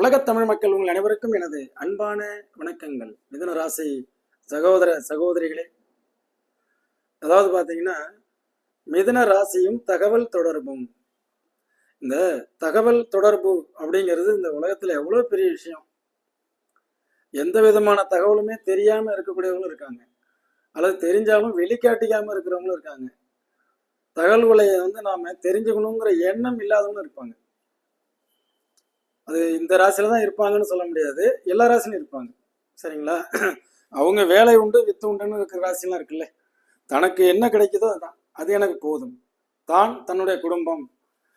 உலகத் தமிழ் மக்கள் உங்கள் அனைவருக்கும் எனது அன்பான வணக்கங்கள். மிதுன ராசி சகோதர சகோதரிகளே, அதாவது பார்த்தீங்கன்னா மிதுன ராசியும் தகவல் தொடர்பும். இந்த தகவல் தொடர்பு அப்படிங்கிறது இந்த உலகத்துல எவ்வளவு பெரிய விஷயம். எந்த விதமான தகவலுமே தெரியாம இருக்கக்கூடியவங்களும் இருக்காங்க, அல்லது தெரிஞ்சாலும் வெளிக்காட்டிக்காம இருக்கிறவங்களும் இருக்காங்க. தகவல்களை நாம தெரிஞ்சுக்கணுங்கிற எண்ணம் இல்லாதவங்களும் இருப்பாங்க. அது இந்த ராசியில தான் இருப்பாங்கன்னு சொல்ல முடியாது, எல்லா ராசிலும் இருப்பாங்க. சரிங்களா? அவங்க வேலை உண்டு வித்து உண்டுன்னு இருக்கிற ராசிலாம் இருக்குல்ல, தனக்கு என்ன கிடைக்குதோ அதுதான், அது எனக்கு போதும். தான் தன்னுடைய குடும்பம்.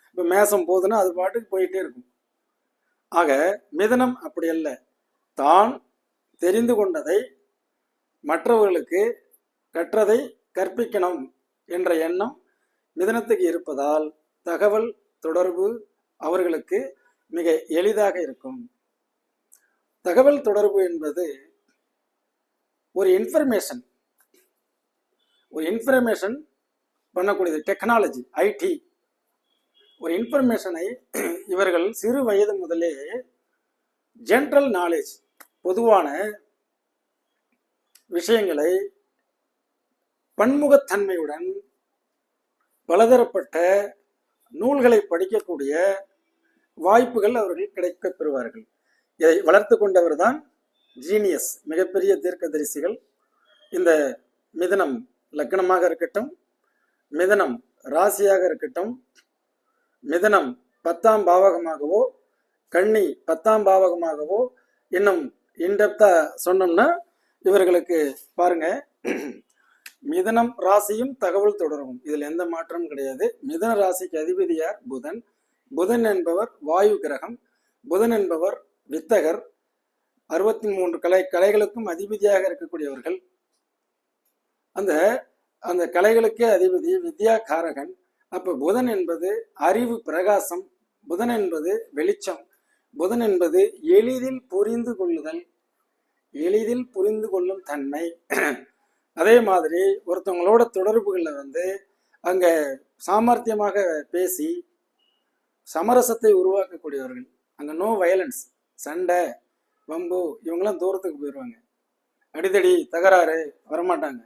இப்போ மேசம் போகுதுன்னா அது பாட்டுக்கு போயிட்டே இருக்கும். ஆக மிதனம் அப்படி அல்ல. தான் தெரிந்து கொண்டதை மற்றவர்களுக்கு கற்றதை கற்பிக்கணும் என்ற எண்ணம் மிதனத்துக்கு இருப்பதால் தகவல் தொடர்பு அவர்களுக்கு மிக எளிதாக இருக்கும். தகவல் தொடர்பு என்பது ஒரு இன்ஃபர்மேஷன் பண்ணக்கூடியது. Technology, IT. ஒரு இன்ஃபர்மேஷனை இவர்கள் சிறு வயது முதலே ஜென்ரல் நாலேஜ், பொதுவான விஷயங்களை பன்முகத்தன்மையுடன் பலதரப்பட்ட நூல்களை படிக்கக்கூடிய வாய்ப்புகள் அவர்கள் கிடைக்க பெறுவார்கள். இதை வளர்த்து கொண்டவர் தான் ஜீனியஸ், மிகப்பெரிய தீர்க்கதரிசிகள். இந்த மிதனம் லக்னமாக இருக்கட்டும், மிதனம் ராசியாக இருக்கட்டும், மிதனம் 10ஆம் பாவகமாகவோ கன்னி 10ஆம் பாவகமாகவோ இன்னும் இன்டெப்தா சொன்னோம்னா இவர்களுக்கு பாருங்க, மிதனம் ராசியும் தகவல் தொடரும். இதில் எந்த மாற்றமும் கிடையாது. மிதன ராசிக்கு அதிபதி யார்? புதன். புதன் என்பவர் வாயு கிரகம். புதன் என்பவர் வித்தகர். 63 கலைகளுக்கும் அதிபதியாக இருக்கக்கூடியவர்கள். அந்த கலைகளுக்கே அதிபதி, வித்யா காரகன். அப்ப புதன் என்பது அறிவு, பிரகாசம். புதன் என்பது வெளிச்சம். புதன் என்பது எளிதில் புரிந்து கொள்ளுதல், எளிதில் புரிந்து கொள்ளும் தன்மை. அதே மாதிரி ஒருத்தவங்களோட தொடர்புகளில் அங்க சாமர்த்தியமாக பேசி சமரசத்தை உருவாக்கக்கூடியவர்கள். அங்க நோ வயலன்ஸ், சண்டை வம்பு இவங்கெல்லாம் தூரத்துக்கு போயிடுவாங்க. அடிதடி தகராறு வரமாட்டாங்க.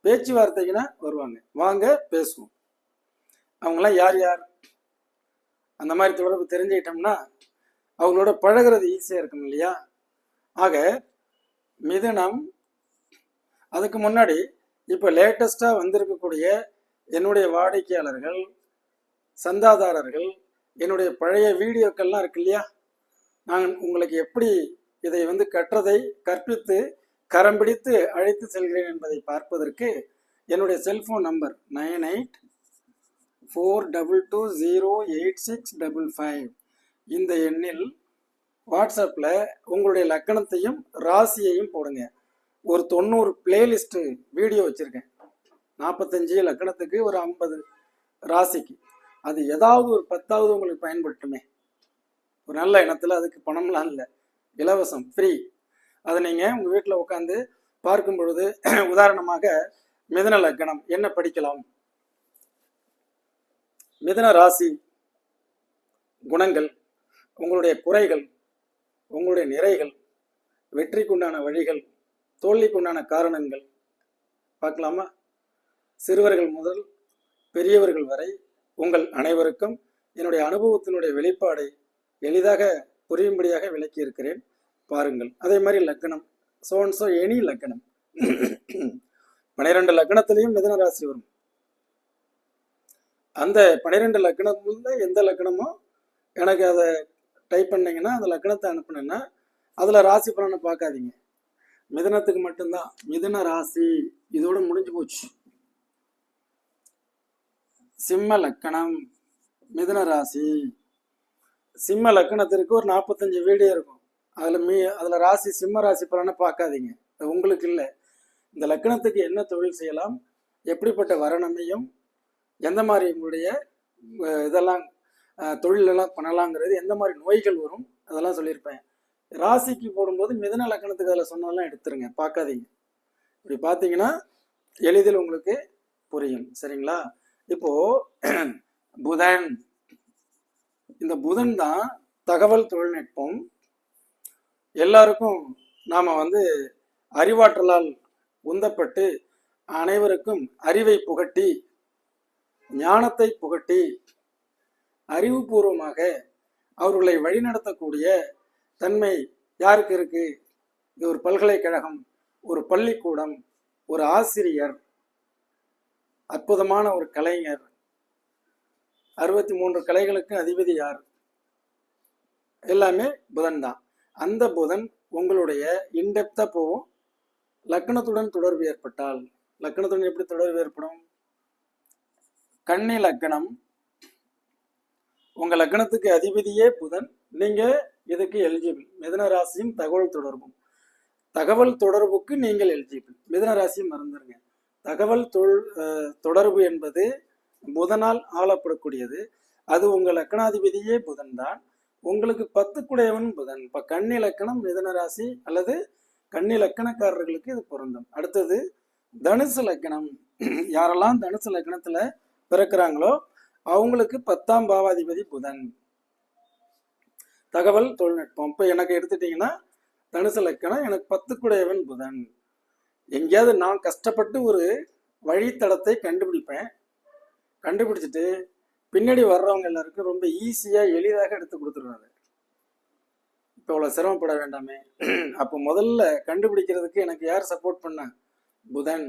பேச்சுவார்த்தைக்குன்னா வருவாங்க, வாங்க பேசுவோம். அவங்களாம் யார் யார்? அந்த மாதிரி தொடர்பு தெரிஞ்சுக்கிட்டோம்னா அவங்களோட பழகிறது ஈஸியாக இருக்கும் இல்லையா? ஆக மிதுனம். அதுக்கு முன்னாடி இப்போ லேட்டஸ்டாக வந்திருக்கக்கூடிய என்னுடைய வாடிக்கையாளர்கள், சந்தாதாரர்கள், என்னுடைய பழைய வீடியோக்கள்லாம் இருக்கு இல்லையா? நான் உங்களுக்கு எப்படி இதை கற்றதை கற்பித்து கரம் பிடித்து அழைத்து செல்கிறேன் என்பதை பார்ப்பதற்கு என்னுடைய செல்போன் நம்பர் 9842208655. இந்த எண்ணில் வாட்ஸ்அப்பில் உங்களுடைய லக்கணத்தையும் ராசியையும் போடுங்க. ஒரு 90 பிளேலிஸ்ட்டு வீடியோ வச்சுருக்கேன். 45 லக்கணத்துக்கு, ஒரு 50 ராசிக்கு. அது ஏதாவது ஒரு 10ஆவது உங்களுக்கு பயன்படுத்துமே. ஒரு நல்ல இனத்தில், அதுக்கு பணம்லாம் இல்லை, இலவசம், ஃப்ரீ. அதை நீங்கள் உங்கள் வீட்டில் உட்காந்து பார்க்கும் பொழுது, உதாரணமாக மிதுன லக்கணம் என்ன படிக்கலாம், மிதுன ராசி குணங்கள், உங்களுடைய குறைகள், உங்களுடைய நிறைகள், வெற்றிக்குண்டான வழிகள், தோல்விக்குண்டான காரணங்கள் பார்க்கலாமா? சிறுவர்கள் முதல் பெரியவர்கள் வரை உங்கள் அனைவருக்கும் என்னுடைய அனுபவத்தினுடைய வெளிப்பாடை எளிதாக புரியும்படியாக விளக்கி இருக்கிறேன், பாருங்கள். அதே மாதிரி லக்கணம், சோன்சோ எனி லக்கணம். 12 லக்கணத்திலையும் மிதுன ராசி வரும். அந்த 12 லக்கணத்துல எந்த லக்கணமோ எனக்கு அதை டைப் பண்ணீங்கன்னா, அந்த லக்கணத்தை அனுப்புனேன்னா அதில் ராசி பலனை பார்க்காதீங்க. மிதுனத்துக்கு மட்டும்தான். மிதுன ராசி இதோட முடிஞ்சு போச்சு. சிம்ம லக்கணம், மிதுன ராசி. சிம்ம லக்கணத்திற்கு ஒரு 45 வீடியோ இருக்கும். அதில் ராசி, சிம்ம ராசி பலனை பார்க்காதீங்க, அது உங்களுக்கு இல்லை. இந்த லக்கணத்துக்கு என்ன தொழில் செய்யலாம், எப்படிப்பட்ட வரணமையும், எந்த மாதிரி உங்களுடைய இதெல்லாம் தொழிலெல்லாம் பண்ணலாங்கிறது, எந்த மாதிரி நோய்கள் வரும், அதெல்லாம் சொல்லியிருப்பேன். ராசிக்கு போடும்போது மிதுன லக்கணத்துக்கு அதில் சொன்னதெல்லாம் எடுத்துருங்க, பார்க்காதீங்க. இப்படி பார்த்தீங்கன்னா எளிதில் உங்களுக்கு புரியும். சரிங்களா? இப்போ புதன், இந்த புதன் தான் தகவல் தொழில்நுட்பம், எல்லாருக்கும் நாம் அறிவாற்றலால் உந்தப்பட்டு அனைவருக்கும் அறிவை புகட்டி ஞானத்தை புகட்டி அறிவுபூர்வமாக அவர்களை வழிநடத்தக்கூடிய தன்மை யாருக்கு இருக்கு? இது ஒரு பல்கலைக்கழகம், ஒரு பள்ளிக்கூடம், ஒரு ஆசிரியர், அற்புதமான ஒரு கலைஞர். 63 கலைகளுக்கு அதிபதி யார்? எல்லாமே புதன் தான். அந்த புதன் உங்களுடைய இன்டெப்தா போகும். லக்னத்துடன் தொடர்பு ஏற்பட்டால், லக்னத்துடன் எப்படி தொடர்பு ஏற்படும்? கன்னி லக்னம், உங்க லக்னத்துக்கு அதிபதியே புதன், நீங்க இதுக்கு எலிஜிபிள். மிதுன ராசியும் தகவல் தொடர்பும், தகவல் தொடர்புக்கு நீங்கள் எலிஜிபிள். மிதுன ராசியும் மறந்துருங்க. தகவல் தொடர்பு என்பது புதனால் ஆளப்படக்கூடியது. அது உங்க லக்னாதிபதியே புதன் தான். உங்களுக்கு 10 குடையவன் புதன். இப்ப கன்னி லக்கணம் மிதுன ராசி அல்லது கன்னி லக்கணக்காரர்களுக்கு இது பொருந்தும். அடுத்தது தனுசு லக்கணம். யாரெல்லாம் தனுசு லக்கணத்துல பிறக்கிறாங்களோ அவங்களுக்கு 10ஆம் பாவாதிபதி புதன். தகவல் தொழில்நுட்பம். இப்ப எனக்கு எடுத்துட்டீங்கன்னா தனுசு லக்கணம், எனக்கு 10 குடையவன் புதன். எங்கேயாவது நான் கஷ்டப்பட்டு ஒரு வழித்தடத்தை கண்டுபிடிப்பேன். கண்டுபிடிச்சிட்டு பின்னாடி வர்றவங்க எல்லாருக்கும் ரொம்ப ஈஸியா எளிதாக எடுத்து கொடுத்துருவாரு. இப்போ அவ்வளோ சிரமப்பட வேண்டாமே. அப்போ முதல்ல கண்டுபிடிக்கிறதுக்கு எனக்கு யார் சப்போர்ட் பண்ண? புதன்.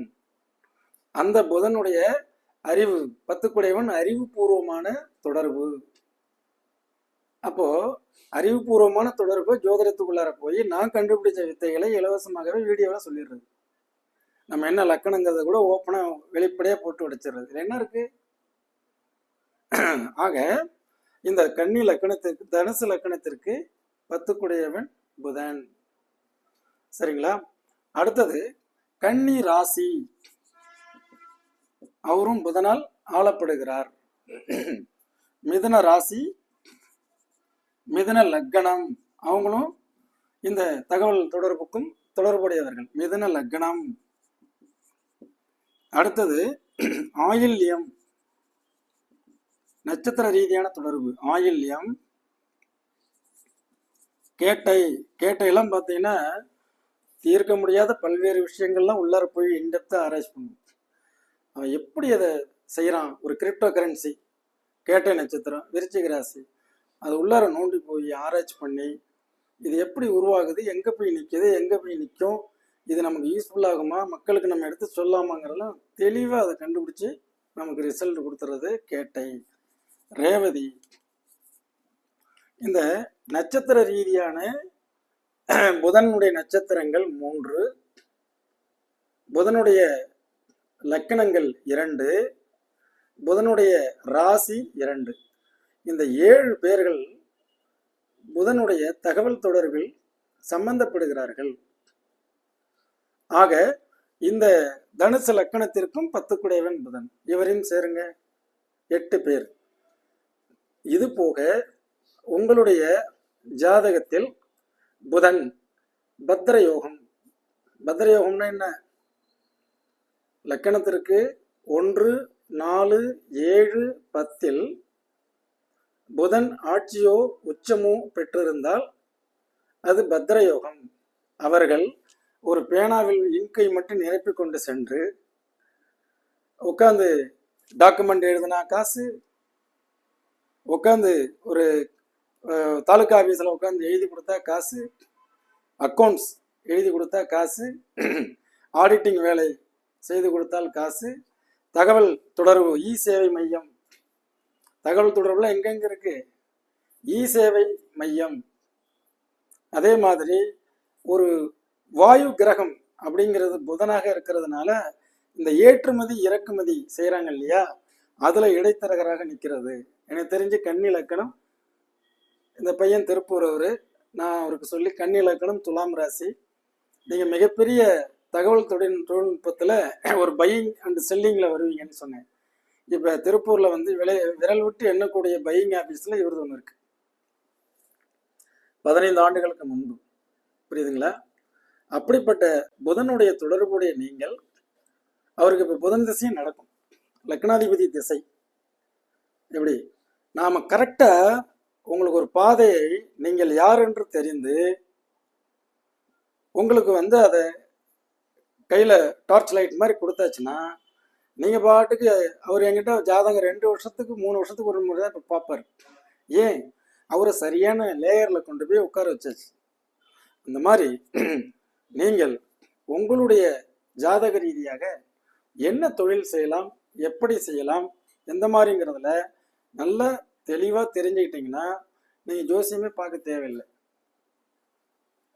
அந்த புதனுடைய அறிவு, 10 குடையவன் அறிவுபூர்வமான தொடர்பு. அப்போ அறிவுபூர்வமான தொடர்பு ஜோதிடத்துக்குள்ளார போய் நான் கண்டுபிடிச்ச வித்தைகளை இலவசமாகவே வீடியோவில் சொல்லிடுறது. நம்ம என்ன லக்கணங்கிறத கூட ஓப்பனா வெளிப்படையா போட்டு உடைச்சிடுறது. இதுல என்ன இருக்கு? ஆக இந்த கன்னி லக்கணத்திற்கு, தனுசு லக்கணத்திற்கு 10 குடையவன் புதன். சரிங்களா? அடுத்தது கன்னி ராசி, அவரும் புதனால் ஆளப்படுகிறார். மிதுன ராசி, மிதுன லக்கணம், அவங்களும் இந்த தகவல் தொடர்புக்கும் தொடர்புடையவர்கள். மிதுன லக்கணம். அடுத்தது ஆயில்யம், நட்சத்திர ரீதியான தொடர்பு. ஆயில்யம், கேட்டை. கேட்டையெல்லாம் பார்த்தீங்கன்னா தீர்க்க முடியாத பல்வேறு விஷயங்கள்லாம் உள்ளார போய் இன்டெப்தா ஆராய்ச்சி பண்ணும். அவன் எப்படி அதை செய்யறான்? ஒரு கிரிப்டோ கரன்சி, கேட்டை நட்சத்திரம், விருச்சிக ராசி, அது உள்ளார நோண்டி போய் ஆராய்ச்சி பண்ணி இது எப்படி உருவாகுது, எங்க போய் நிற்குது, எங்க போய் நிற்கும், இது நமக்கு யூஸ்ஃபுல் ஆகுமா, மக்களுக்கு நம்ம எடுத்து சொல்லாமாங்கிறதெல்லாம் தெளிவாக அதை கண்டுபிடிச்சி நமக்கு ரிசல்ட் கொடுத்துறது கேட்டை. ரேவதி. இந்த நட்சத்திர ரீதியான புதனுடைய நட்சத்திரங்கள் 3, புதனுடைய லக்கணங்கள் 2, புதனுடைய ராசி 2. இந்த 7 பேர்கள் புதனுடைய தகவல் தொடர்பில் சம்பந்தப்படுகிறார்கள். ஆக இந்த தனுசு லக்கணத்திற்கும் 10 குடையவன் புதன். இவரையும் சேருங்க, 8 பேர். இது போக உங்களுடைய ஜாதகத்தில் புதன் பத்ரயோகம். பத்ரயோகம்னா என்ன? லக்கணத்திற்கு 1, 4, 7, 10 புதன் ஆட்சியோ உச்சமோ பெற்றிருந்தால் அது பத்ரயோகம். அவர்கள் ஒரு பேனாவில் இங்கை மட்டும் நிரப்பிக் கொண்டு சென்று உட்காந்து டாக்குமெண்ட் எழுதினா காசு, உட்காந்து ஒரு தாலுக்கா ஆஃபீஸில் உட்காந்து எழுதி கொடுத்தா காசு, அக்கௌண்ட்ஸ் எழுதி கொடுத்தா காசு, ஆடிட்டிங் வேலை செய்து கொடுத்தால் காசு, தகவல் தொடர்பு இ சேவை மையம், தகவல் தொடர்புல எங்கெங்க இருக்கு? இ சேவை மையம். அதே மாதிரி ஒரு வாயு கிரகம் அப்படிங்கிறது புதனாக இருக்கிறதுனால இந்த ஏற்றுமதி இறக்குமதி செய்கிறாங்க இல்லையா, அதில் இடைத்தரகராக நிற்கிறது. எனக்கு தெரிஞ்சு கன்னி லக்கணம், இந்த பையன் திருப்பூர், அவர், நான் அவருக்கு சொல்லி கன்னி லக்கணம் துலாம் ராசி. நீங்கள் மிகப்பெரிய தகவல் தொழில்நுட்பத்தில் ஒரு பையிங் அண்ட் செல்லிங்கில் வருவீங்கன்னு சொன்னேன். இப்போ திருப்பூரில் விரல் விட்டு எண்ணக்கூடிய பையிங் ஆஃபீஸில் இவரது ஒன்று இருக்கு, 15 ஆண்டுகளுக்கு முன்பு. புரியுதுங்களா? அப்படிப்பட்ட புதனுடைய தொடர்புடைய நீங்கள், அவருக்கு இப்போ புதன் திசையும் நடக்கும், லக்னாதிபதி திசை. எப்படி நாம் கரெக்டாக உங்களுக்கு ஒரு பாதையை நீங்கள் யார் என்று தெரிந்து உங்களுக்கு வந்து அதை கையில் டார்ச் லைட் மாதிரி கொடுத்தாச்சுன்னா நீங்கள் பாட்டுக்கு அவர் என்கிட்ட ஜாதகம் 2 வருஷத்துக்கு 3 வருஷத்துக்கு ஒரு முறை தான் இப்போ பார்ப்பார். ஏன்? அவரை சரியான லேயரில் கொண்டு போய் உட்கார வச்சாச்சு. இந்த மாதிரி நீங்கள் உங்களுடைய ஜாதக ரீதியாக என்ன தொழில் செய்யலாம், எப்படி செய்யலாம், எந்த மாதிரிங்கிறதுல நல்லா தெளிவாக தெரிஞ்சுக்கிட்டிங்கன்னா நீங்கள் ஜோசியமே பார்க்க தேவையில்லை.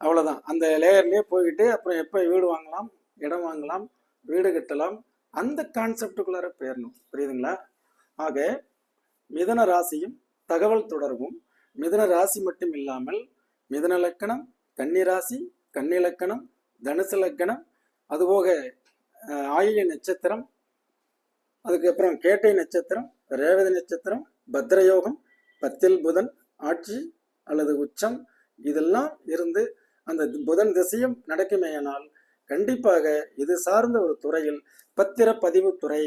அவ்வளோதான். அந்த லேயர்லேயே போய்கிட்டு அப்புறம் எப்போ வீடு வாங்கலாம், இடம் வாங்கலாம், வீடு கட்டலாம், அந்த கான்செப்டுக்குள்ளார போயிடணும். புரியுதுங்களா? ஆக மிதன ராசியும் தகவல் தொடர்பும் மிதன ராசி மட்டும் இல்லாமல் மிதன லக்கணம், கன்னி ராசி, கன்னி லக்கணம், தனுசு லக்கணம், அதுபோக ஆயில்ய நட்சத்திரம், அதுக்கப்புறம் கேட்டை நட்சத்திரம், ரேவதி நட்சத்திரம், பத்ரயோகம், 10ல் புதன் ஆட்சி அல்லது உச்சம், இதெல்லாம் இருந்து அந்த புதன் திசையும் நடக்குமேயானால் கண்டிப்பாக இது சார்ந்த ஒரு துறையில் பத்திரப்பதிவு துறை,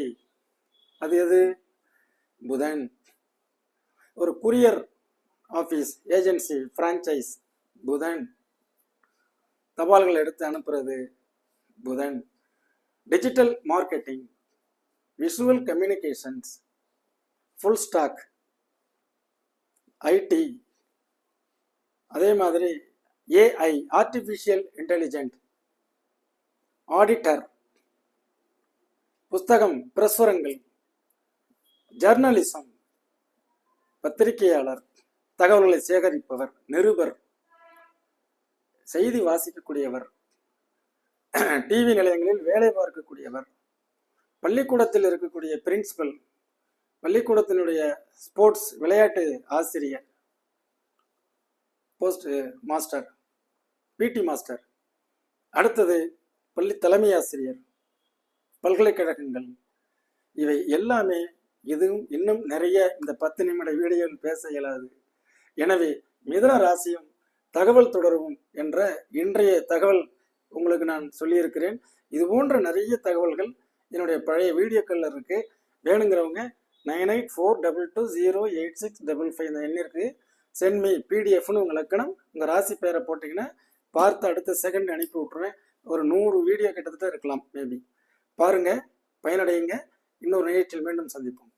அது எது? புதன். ஒரு குரியர் ஆஃபீஸ், ஏஜென்சி, பிரான்ச்சைஸ், புதன். தபால்கள் எடுத்து அனுப்புறது, புதன். Digital marketing, visual communications, full stack, IT, அதே மாதிரி ஏஐ, ஆர்டிஃபிஷியல் இன்டெலிஜென்ட், ஆடிட்டர், புஸ்தகம் பிரசுரங்கள், ஜர்னலிசம், பத்திரிகையாளர், தகவல்களை சேகரிப்பவர், நிருபர், செய்தி வாசிக்கக்கூடியவர், டிவி நிலையங்களில் வேலை பார்க்கக்கூடியவர், பள்ளிக்கூடத்தில் இருக்கக்கூடிய பிரின்சிபல், பள்ளிக்கூடத்தினுடைய ஸ்போர்ட்ஸ் விளையாட்டு ஆசிரியர், போஸ்ட் மாஸ்டர், பிடி மாஸ்டர், அடுத்தது பள்ளி தலைமை ஆசிரியர், பல்கலைக்கழகங்கள், இவை எல்லாமே. இதுவும் இன்னும் நிறைய இந்த 10 நிமிட வீடியோவில் பேச இயலாது. எனவே மிதுன ராசியும் தகவல் தொடர்பும் என்ற இன்றைய தகவல் உங்களுக்கு நான் சொல்லியிருக்கிறேன். இது போன்ற நிறைய தகவல்கள் என்னுடைய பழைய வீடியோக்கள் இருக்கு. வேணுங்கிறவங்க 9842208655 இந்த எண்ணிற்கு சென்ட் மீ பிடிஎஃப்னு உங்கள் லக்கணம் உங்கள் ராசி பேரை போட்டிங்கன்னா பார்த்து அடுத்த செகண்ட் அனுப்பி விட்ருவேன். ஒரு 100 வீடியோ கிட்டத்தட்ட இருக்கலாம் மேபி. பாருங்க, பயனடையுங்க. இன்னொரு நிகழ்ச்சியில் மீண்டும் சந்திப்போம்.